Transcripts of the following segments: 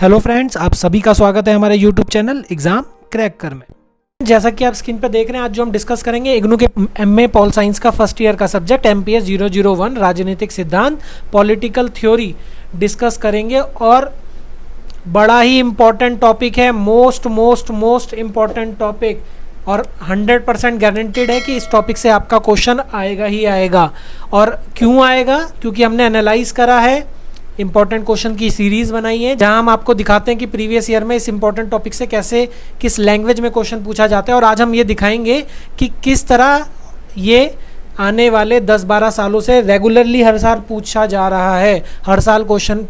Hello friends, आप सभी का स्वागत है हमारे यूट्यूब चैनल एग्जाम क्रैक कर में। जैसा कि आप स्क्रीन पर देख रहे हैं, आज जो हम डिस्कस करेंगे इग्नू के एमए पॉल साइंस का फर्स्ट ईयर का सब्जेक्ट MPS 001 राजनीतिक सिद्धांत पॉलिटिकल थ्योरी डिस्कस करेंगे। और बड़ा ही इम्पॉर्टेंट टॉपिक है, मोस्ट इम्पॉर्टेंट टॉपिक, और 100% गारंटेड है कि इस टॉपिक से आपका क्वेश्चन आएगा ही आएगा। और क्यों आएगा? क्योंकि हमने एनालाइज करा है, इंपॉर्टेंट क्वेश्चन की सीरीज़ बनाई है जहां हम आपको दिखाते हैं कि प्रीवियस ईयर में इस इंपॉर्टेंट टॉपिक से कैसे किस लैंग्वेज में क्वेश्चन पूछा जाता है। और आज हम ये दिखाएंगे कि किस तरह ये आने वाले 10-12 सालों से रेगुलरली हर साल पूछा जा रहा है। हर साल क्वेश्चन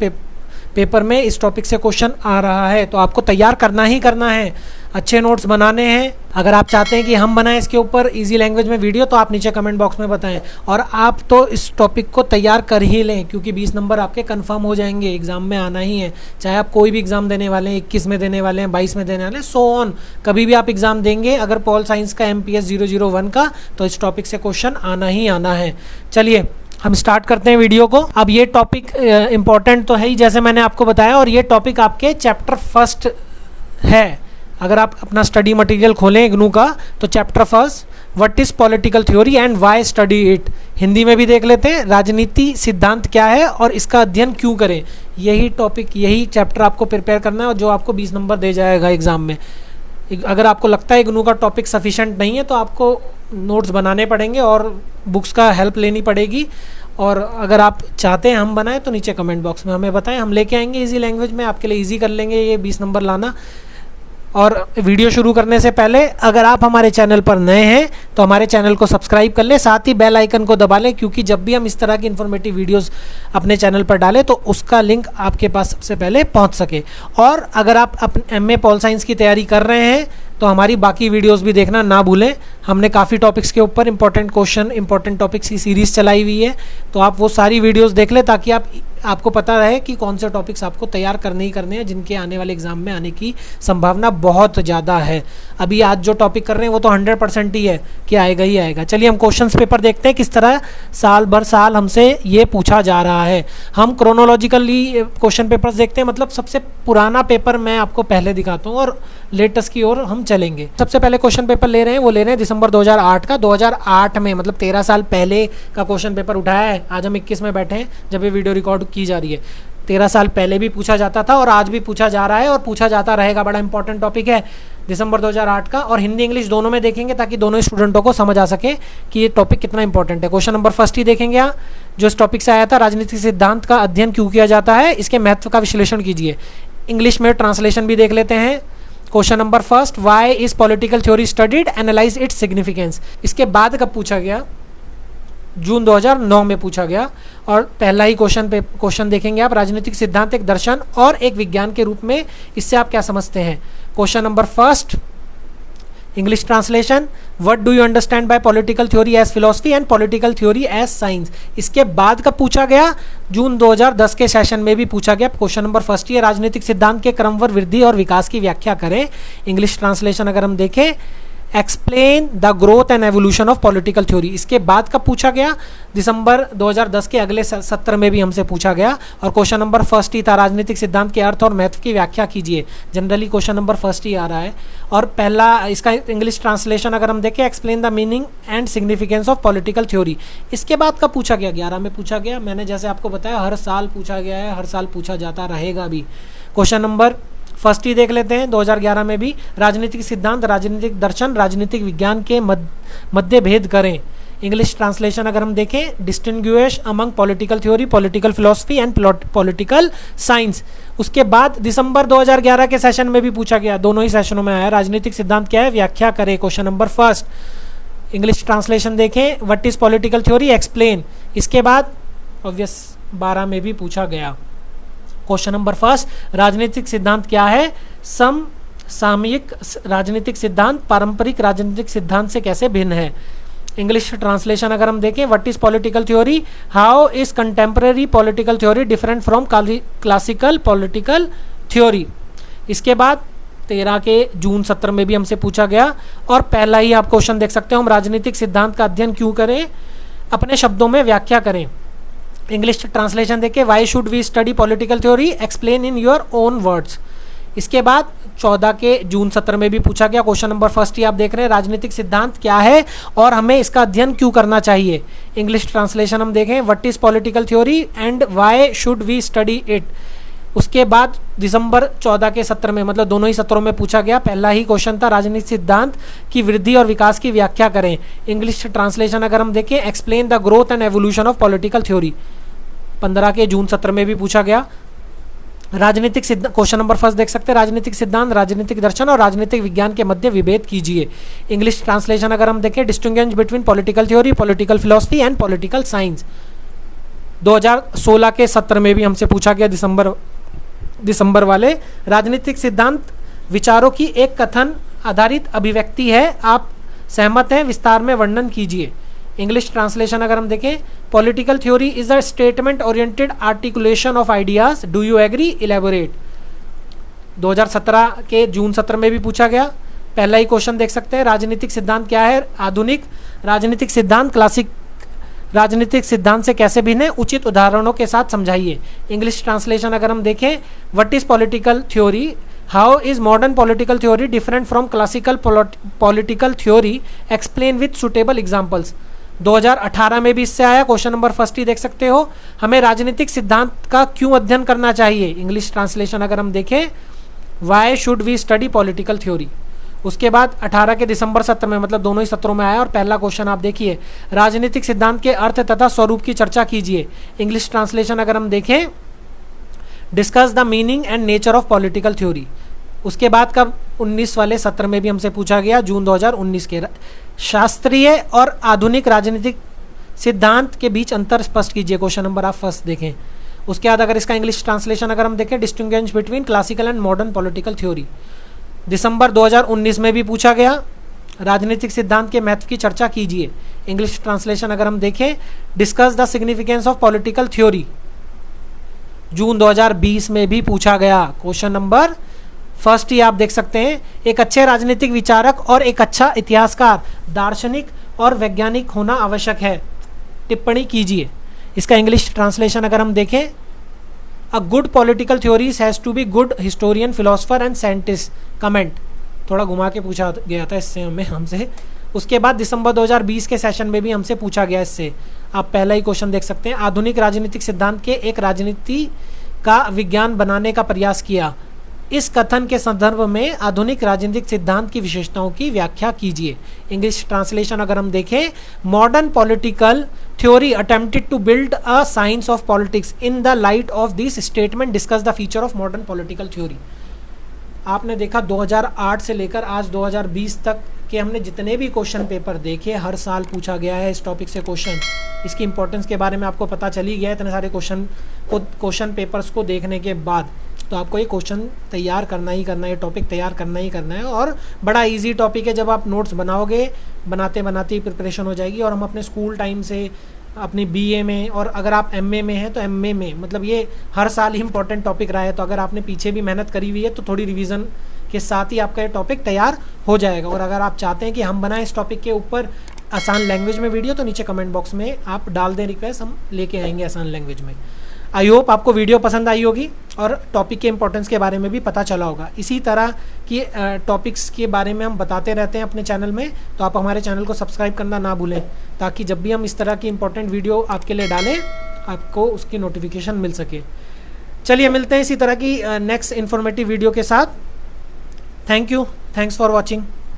पेपर में इस टॉपिक से क्वेश्चन आ रहा है, तो आपको तैयार करना ही करना है, अच्छे नोट्स बनाने हैं। अगर आप चाहते हैं कि हम बनाएं इसके ऊपर इजी लैंग्वेज में वीडियो, तो आप नीचे कमेंट बॉक्स में बताएं। और आप तो इस टॉपिक को तैयार कर ही लें, क्योंकि 20 नंबर आपके कंफर्म हो जाएंगे, एग्जाम में आना ही है। चाहे आप कोई भी एग्जाम देने वाले हैं, 21 में देने वाले हैं, 22 में देने वाले हैं, सो ऑन, कभी भी आप एग्जाम देंगे अगर पॉल साइंस का MPS 001 का, तो इस टॉपिक से क्वेश्चन आना ही आना है। चलिए हम स्टार्ट करते हैं वीडियो को। अब ये टॉपिक इंपॉर्टेंट तो है ही, जैसे मैंने आपको बताया, और ये टॉपिक आपके चैप्टर फर्स्ट है। अगर आप अपना स्टडी मटेरियल खोलें इग्नू का, तो chapter first, what is political theory and why study it, Hindi में भी देख लेते हैं, राजनीति सिद्धांत क्या है और इसका अध्ययन क्यों करें। यही टॉपिक, यही चैप्टर आपको प्रिपेयर करना है, और जो आपको 20 नंबर दे जाएगा एग्जाम में। अगर आपको लगता है इग्नू का टॉपिक सफिशेंट नहीं है, तो आपको नोट्स बनाने पड़ेंगे और बुक्स का हेल्प लेनी पड़ेगी। और अगर आप चाहते हैं हम बनाएं, तो नीचे कमेंट बॉक्स में हमें बताएं, हम लेके आएंगे इजी लैंग्वेज में, आपके लिए इजी कर लेंगे ये 20 नंबर लाना। और वीडियो शुरू करने से पहले अगर आप हमारे चैनल पर नए हैं तो हमारे चैनल को सब्सक्राइब कर लें, साथ ही बेल आइकन को दबा लें, क्योंकि जब भी हम इस तरह की इन्फॉर्मेटिव वीडियोस अपने चैनल पर डालें तो उसका लिंक आपके पास सबसे पहले पहुंच सके। और अगर आप अपने MA पॉल साइंस की तैयारी कर रहे हैं तो हमारी बाकी वीडियोस भी देखना ना भूलें। हमने काफ़ी टॉपिक्स के ऊपर इंपॉर्टेंट क्वेश्चन, इंपॉर्टेंट टॉपिक्स की सीरीज़ चलाई हुई है, तो आप वो सारी वीडियोस देख लें, ताकि आपको पता रहे कि कौन से टॉपिक्स आपको तैयार करने ही करने हैं, जिनके आने वाले एग्जाम में आने की संभावना बहुत ज़्यादा है। अभी आज जो टॉपिक कर रहे हैं वो तो 100% ही है कि आएगा ही आएगा। चलिए हम क्वेश्चन पेपर देखते हैं, किस तरह साल भर साल हमसे ये पूछा जा रहा है। हम क्रोनोलॉजिकली क्वेश्चन पेपर्स देखते हैं, मतलब सबसे पुराना पेपर मैं आपको पहले दिखाता हूँ और लेटेस्ट की ओर हम चलेंगे। सबसे पहले क्वेश्चन पेपर ले रहे हैं, वो ले रहे हैं दिसंबर 2008 का। 2008 में, मतलब 13 साल पहले का क्वेश्चन पेपर उठाया है। आज हम 21 में बैठे हैं जब ये वीडियो रिकॉर्ड की जा रही है। 13 साल पहले भी पूछा जाता था और आज भी पूछा जा रहा है और पूछा जाता रहेगा। बड़ा इंपॉर्टेंट टॉपिक है दिसंबर 2008 का, और हिंदी इंग्लिश दोनों में देखेंगे ताकि दोनों स्टूडेंटों को समझ आ सके कि ये टॉपिक कितना इंपॉर्टेंट है। क्वेश्चन नंबर फर्स्ट ही देखेंगे यहाँ, जो इस टॉपिक से आया था, राजनीतिक सिद्धांत का अध्ययन क्यों किया जाता है, इसके महत्व का विश्लेषण कीजिए। इंग्लिश में ट्रांसलेशन भी देख लेते हैं। Question number first, why is political theory studied, analyse its significance. इसके बाद कब पूछा गया? जून 2009 में पूछा गया। और पहला ही क्वेश्चन देखेंगे आप, राजनीतिक सिद्धांत एक दर्शन और एक विज्ञान के रूप में, इससे आप क्या समझते हैं। Question number first, English translation, what do you understand by political theory as philosophy and political theory as science. इसके बाद कब पूछा गया? जून 2010 के सेशन में भी पूछा गया। क्वेश्चन नंबर फर्स्ट ये, राजनीतिक सिद्धांत के क्रमवार वृद्धि और विकास की व्याख्या करें। इंग्लिश ट्रांसलेशन अगर हम देखें, explain the growth and evolution of political theory. इसके बाद कब पूछा गया? दिसंबर 2010 के अगले सत्र में भी हमसे पूछा गया। और क्वेश्चन नंबर फर्स्ट ही था, राजनीतिक सिद्धांत के अर्थ और महत्व की व्याख्या कीजिए। जनरली क्वेश्चन नंबर फर्स्ट ही आ रहा है। और पहला इसका इंग्लिश ट्रांसलेशन अगर हम देखें, explain the meaning and significance of political theory. इसके बाद कब पूछा गया? 11 में पूछा गया। मैंने जैसे आपको बताया, हर साल पूछा गया है, हर साल पूछा जाता रहेगा भी। क्वेश्चन नंबर फर्स्ट ही देख लेते हैं, 2011 में भी, राजनीतिक सिद्धांत, राजनीतिक दर्शन, राजनीतिक विज्ञान के मध्य भेद करें। इंग्लिश ट्रांसलेशन अगर हम देखें, distinguish among political theory, political philosophy and political science. उसके बाद दिसंबर 2011 के सेशन में भी पूछा गया, दोनों ही सेशनों में आया, राजनीतिक सिद्धांत क्या है, व्याख्या करें। Question number first, English translation देखें, what is political theory, explain. इसके बाद ऑब्वियस 12 में भी पूछा गया। क्वेश्चन नंबर फर्स्ट, राजनीतिक सिद्धांत क्या है, समसामयिक राजनीतिक सिद्धांत पारंपरिक राजनीतिक सिद्धांत से कैसे भिन्न है। इंग्लिश ट्रांसलेशन अगर हम देखें, what is political theory, how is contemporary political theory different from classical political theory. इसके बाद 13 के जून सत्र में भी हमसे पूछा गया। और पहला ही आप क्वेश्चन देख सकते हो, हम राजनीतिक सिद्धांत का अध्ययन क्यों करें, अपने शब्दों में व्याख्या करें। इंग्लिश ट्रांसलेशन देखिए, why should we study political theory, explain in your own words. इसके बाद 14 के जून सत्र में भी पूछा गया क्वेश्चन नंबर फर्स्ट ही आप देख रहे हैं, राजनीतिक सिद्धांत क्या है और हमें इसका अध्ययन क्यों करना चाहिए। इंग्लिश ट्रांसलेशन हम देखें, what is political theory and why should we study it. उसके बाद दिसंबर 14 के सत्र में, मतलब दोनों ही सत्रों में पूछा गया, पहला ही क्वेश्चन था राजनीतिक सिद्धांत की वृद्धि और विकास की व्याख्या करें। इंग्लिश ट्रांसलेशन अगर हम देखें, explain the growth and evolution of political theory. 15 के जून सत्र में भी पूछा गया। राजनीतिक सिद्धांत क्वेश्चन नंबर फर्स्ट देख सकते हैं, राजनीतिक सिद्धांत, राजनीतिक दर्शन और राजनीतिक विज्ञान के मध्य विभेद कीजिए। इंग्लिश ट्रांसलेशन अगर हम देखें, distinguish between political theory, political philosophy and political science. 2016 के सत्र में भी हमसे पूछा गया, दिसंबर वाले, राजनीतिक सिद्धांत विचारों की एक कथन आधारित अभिव्यक्ति है, आप सहमत हैं, विस्तार में वर्णन कीजिए। इंग्लिश ट्रांसलेशन अगर हम देखें, political theory is a statement oriented articulation of ideas, do you agree, elaborate. 2017 के जून सत्र में भी पूछा गया, पहला ही क्वेश्चन देख सकते हैं, राजनीतिक सिद्धांत क्या है, आधुनिक राजनीतिक सिद्धांत क्लासिक राजनीतिक सिद्धांत से कैसे भिन्न है, उचित उदाहरणों के साथ समझाइए। इंग्लिश ट्रांसलेशन अगर हम देखें, what is political theory, how is modern political theory different from classical political theory, explain with suitable examples. 2018 में भी इससे आया, क्वेश्चन नंबर फर्स्ट ही देख सकते हो, हमें राजनीतिक सिद्धांत का क्यों अध्ययन करना चाहिए। इंग्लिश ट्रांसलेशन अगर हम देखें, why should we study political theory. उसके बाद 18 के दिसंबर सत्र में, मतलब दोनों ही सत्रों में आया, और पहला क्वेश्चन आप देखिए, राजनीतिक सिद्धांत के अर्थ तथा स्वरूप की चर्चा कीजिए। इंग्लिश ट्रांसलेशन अगर हम देखें, discuss the meaning and nature of political theory. उसके बाद कब 19 वाले सत्र में भी हमसे पूछा गया, जून 2019 के, शास्त्रीय और आधुनिक राजनीतिक सिद्धांत के बीच अंतर स्पष्ट कीजिए। क्वेश्चन नंबर आप फर्स्ट देखें। उसके बाद अगर इसका इंग्लिश ट्रांसलेशन अगर हम देखें, distinguish between classical and modern political theory. दिसंबर 2019 में भी पूछा गया, राजनीतिक सिद्धांत के महत्व की चर्चा कीजिए। इंग्लिश ट्रांसलेशन अगर हम देखें, discuss the significance of political theory. जून 2020 में भी पूछा गया, क्वेश्चन नंबर फर्स्ट ही आप देख सकते हैं, एक अच्छे राजनीतिक विचारक और एक अच्छा इतिहासकार, दार्शनिक और वैज्ञानिक होना आवश्यक है, टिप्पणी कीजिए। इसका इंग्लिश ट्रांसलेशन अगर हम देखें, a good political theories has to be good historian, philosopher and scientist, comment. थोड़ा घुमा के पूछा गया था इससे हमसे। उसके बाद दिसंबर 2020 के सेशन में भी हमसे पूछा गया इससे, आप पहला ही क्वेश्चन देख सकते हैं, आधुनिक राजनीतिक सिद्धांत के एक राजनीति का विज्ञान बनाने का प्रयास किया। इस कथन के संदर्भ में आधुनिक राजनीतिक सिद्धांत की विशेषताओं की व्याख्या कीजिए। इंग्लिश ट्रांसलेशन अगर हम देखें, modern political theory attempted to build a science of politics in the light of this statement, discuss the feature of modern political theory. आपने देखा 2008 से लेकर आज 2020 तक के हमने जितने भी क्वेश्चन पेपर देखे, हर साल पूछा गया है इस टॉपिक से क्वेश्चन। इसकी इंपॉर्टेंस के बारे में आपको पता चल ही गया है इतने सारे क्वेश्चन पेपर्स को देखने के बाद। तो आपको ये क्वेश्चन तैयार करना ही करना है, टॉपिक तैयार करना ही करना है, और बड़ा इजी टॉपिक है। जब आप नोट्स बनाओगे, बनाते बनाते ही प्रिपरेशन हो जाएगी। और हम अपने स्कूल टाइम से अपनी बीए में, और अगर आप एमए में हैं तो एमए में, मतलब ये हर साल ही इंपॉर्टेंट टॉपिक रहा है। तो अगर आपने पीछे भी मेहनत करी हुई है तो थोड़ी रिवीजन के साथ ही आपका ये टॉपिक तैयार हो जाएगा। और अगर आप चाहते हैं कि हम बनाएं इस टॉपिक के ऊपर आसान लैंग्वेज में वीडियो, तो नीचे कमेंट बॉक्स में आप डाल दें रिक्वेस्ट, हम लेके आएंगे आसान लैंग्वेज में। आई होप आपको वीडियो पसंद आई होगी और टॉपिक के इंपॉर्टेंस के बारे में भी पता चला होगा। इसी तरह की टॉपिक्स के बारे में हम बताते रहते हैं अपने चैनल में, तो आप हमारे चैनल को सब्सक्राइब करना ना भूलें, ताकि जब भी हम इस तरह की इंपॉर्टेंट वीडियो आपके लिए डालें, आपको उसकी नोटिफिकेशन मिल सके। चलिए मिलते हैं इसी तरह की नेक्स्ट इन्फॉर्मेटिव वीडियो के साथ। Thank you, thanks for watching.